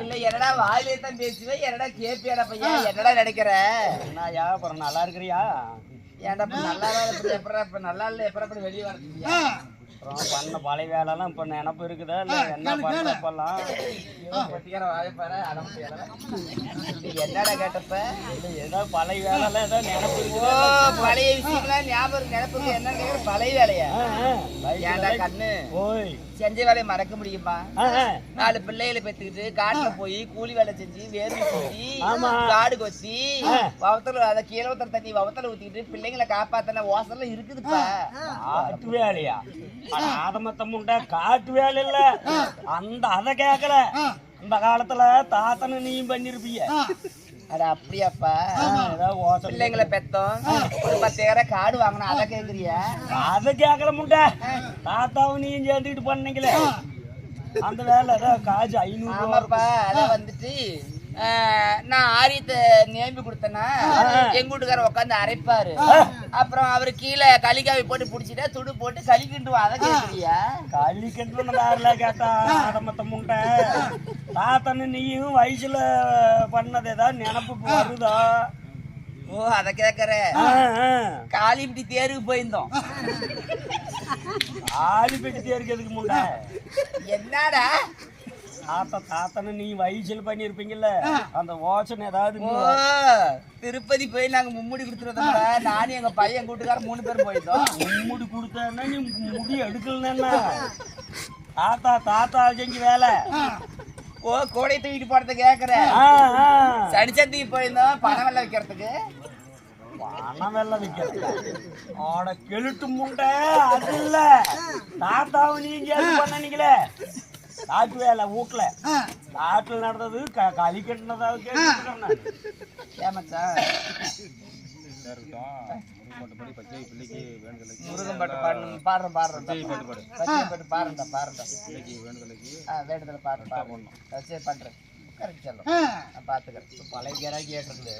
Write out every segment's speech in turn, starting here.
இல்ல என்னடா வாயிலே தான் பேசுவேன், என்னடா கேப்பியாடா பையன், என்னடா நினைக்கிற? நான் யா அப்புறம் நல்லா இருக்கிறியா? ஏன்டா இப்ப நல்லா எப்படா இப்ப நல்லா இல்ல எப்படா வெளியே வரதுயா? அப்புறம் பண்ண பழைய வேலைலாம் இப்ப நினப்பு இருக்குதா இல்ல என்ன பண்றப்பெல்லாம்? என்னடா கேட்டப்ப ஏதோ பழைய வேலை ஏதோ நினப்பு இருக்குதா? பழைய விஷயம்லாம் ஞாபகம் நினைப்புக்கு என்ன கேக்குற? பழைய வேலையா? ஏன்டா கண்ணு ஓய் செஞ்ச வேலையை மறக்க முடியுமா? 4 பிள்ளைகளை பெற்றுக்கிட்டு காட்டுல போய் கூலி வேலை செஞ்சு வேர்வை கொத்தி காடு கொத்தி வவத்தல அத கீழவத்தல தண்ணி வவத்தல ஊத்திக்கிட்டு பிள்ளைங்களை காப்பாத்தன ஓசல்ல இருக்குதுப்பா. காட்டு வேலையா? ஆதமத்த முண்டை காட்டு வேலை இல்ல அந்த அத கேக்கல. அந்த காலத்துல தாத்தனை நீயும் பண்ணிருப்பீங்க. அட அப்படியாப்பா? பிள்ளைங்களை பெத்தோம், ஒரு 10 ஏக்கரை காடு வாங்கினா அதை கேக்குறியா? அதை கேக்கல முண்டை. தாத்தாவும் நீயும் சேர்ந்துக்கிட்டு பண்ணீங்களே அந்த வேலை ஏதாவது காசு 500. ஆமாப்பா, அத வந்துட்டு நான் ஆரியத்தை நேம்பி கொடுத்தேன்னா எங்க வீட்டுக்கார உட்காந்து அரைப்பாரு. அப்புறம் அவரு கீழே களிக்காவை போட்டு பிடிச்சிட்டா துடு போட்டு களி கிண்டுவோம். அதை கேட்குறியா? களி கிண்டு கேட்டா ஆடமத்த முண்டை. தாத்தன்னு நீயும் வயசுல பண்ணது ஏதாவது நினப்புக்கு வருதா? ஓ அத கேக்குற? காளிப்பட்டி தேருக்கு போயிருந்தோம். காளிப்பட்டி தேருக்கு எதுக்கு முண்டை? என்னடா தாத்தனை நீ வயசுல பண்ணிருப்பீங்கல்ல அந்த ஓசனை ஏதாவது? திருப்பதி போய் நாங்க மும்முடி கொடுத்துருந்தோம். நானும் எங்க பையன் கூட்டுக்கார 3 பேர் போயிருந்தோம். மும்முடி கொடுத்தா நீ முடி எடுக்கலன்னா தாத்தா செஞ்சு வேலை. ஓ கோடை தூக்கிட்டு போறத கேக்குற? சனிச்சந்திக்கு போயிருந்தோம் பணம் வெள்ள வைக்கிறதுக்கு. பணம் வெள்ள வைக்கிறது ஆட கெழுட்டு முண்டை அது இல்ல. தாத்தாவும் நீங்க பண்ணீங்களே காட்டு வேலை வீட்டுல காட்டுல நடந்தது களி கட்டினதாவது ஏமாச்சா? முருகன் பாட்டு பாடுறேன் பாருடா வேண்டுதல பாடுறேன். சரி பண்றேன். கரெக்ட் சொல்லும் பாத்துக்கிறேன். பழைய கிராக்கி கேட்டிருக்குது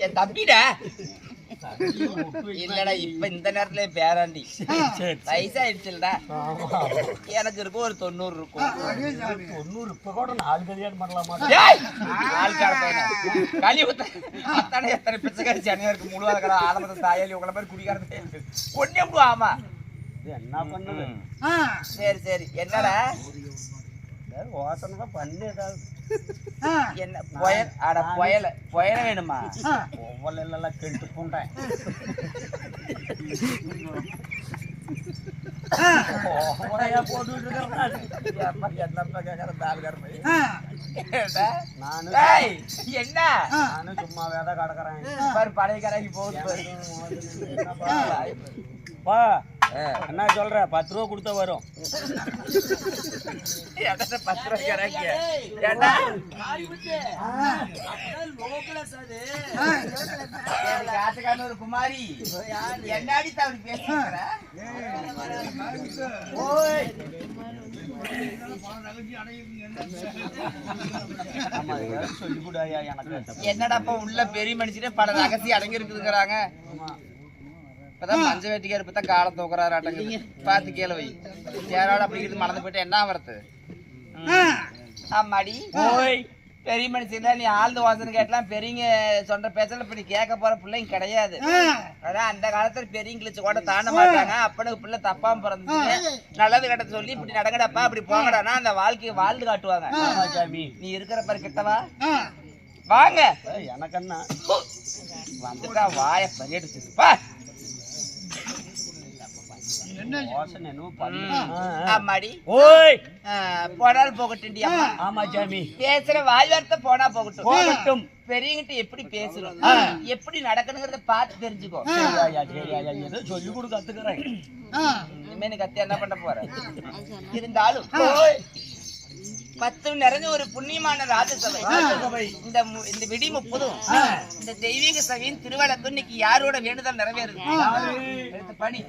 என் தம்பிடா. இல்லடா இப்ப இந்த நேரத்துல பேராண்டி வயசாயிடுச்சுடா. எனக்கு இருக்கும் ஒரு 90 இருக்கும். 90 இப்ப கூட 4 கல்யாணம் பண்ணலாமா? களி ஊத்தானே எத்தனை பிச்சைக்காரி சனியா இருக்கு. முழுவதுக்கிற ஆலமத்த தாயாளி உங்களை மாதிரி குடிக்காரது கொண்டே விடுவா. ஆமா என்ன பண்ணுது? சரி சரி என்னடா ஓசனை தான் பண்ணு ஏதாவது என்ன புயல்? அட புயல வேணுமா? ஒவ்வொரு எல்லாம் கெட்டு போண்டேன். என்ன நானும் சும்மா வேத கடக்குறேன் பாரு. பழைய கடைக்கு போகுது. என்ன சொல்ற? 10 ரூபா கொடுத்தா வரும். 10 ரூபா கடைக்கு காட்டுக்கான ஒரு குமாரி என்னாடி தவறி பேசுற? என்னடாப்பா உள்ள பெரிய மனுஷனே பல ரகசியம் அடங்கி இருக்குதுங்கிறாங்க. இப்பதான் மஞ்ச வேட்டிக்காரு இப்பதான் காலை தூக்குறாரு அடங்குது. பாத்து கேள வை. யாரோட அப்படிங்கிறது மறந்து போயிட்டு என்ன வரது? ஆமாடி பெரிய மனுஷன் நீ ஆழ்ந்த வாசனை கேட்டலாம். பெரியங்க சொல்ற பேசல இப்ப நீ கேட்க போற பிள்ளைங்க கிடையாது. அதான் அந்த காலத்துல பெரியங்களுக்கு கூட தாண்ட மாட்டாங்க. அப்பனுக்கு பிள்ளை தப்பாம பிறந்துச்சு நல்லது கட்ட சொல்லி இப்படி நடங்கடாப்பா அப்படி போங்கடானா அந்த வாழ்க்கையை வாழ்ந்து காட்டுவாங்க. நீ இருக்கிற பாரு கிட்டவா வாங்க. எனக்கு என்ன வந்துட்டா வாய பரியடிச்சுப்பா. போனால் போகட்டும். ஆமா சாமி பேசுற வாழ்வார்த்தை போனா போகட்டும். பெரியங்கிட்ட எப்படி பேசணும் எப்படி நடக்கணுங்கிறத பார்த்து தெரிஞ்சுக்கோ. சொல்லி கொடு கத்துக்கிறேன். இனிமே கத்தி என்ன பண்ண போற? இருந்தாலும் 10 நிறைஞ்ச ஒரு புண்ணியமான ராஜசபை. இந்த விடி 30 இந்த தெய்வீக சபையின் திருவிழாக்கு இன்னைக்கு யாரோட வேண்டுதல் நிறைவேறுது? பணி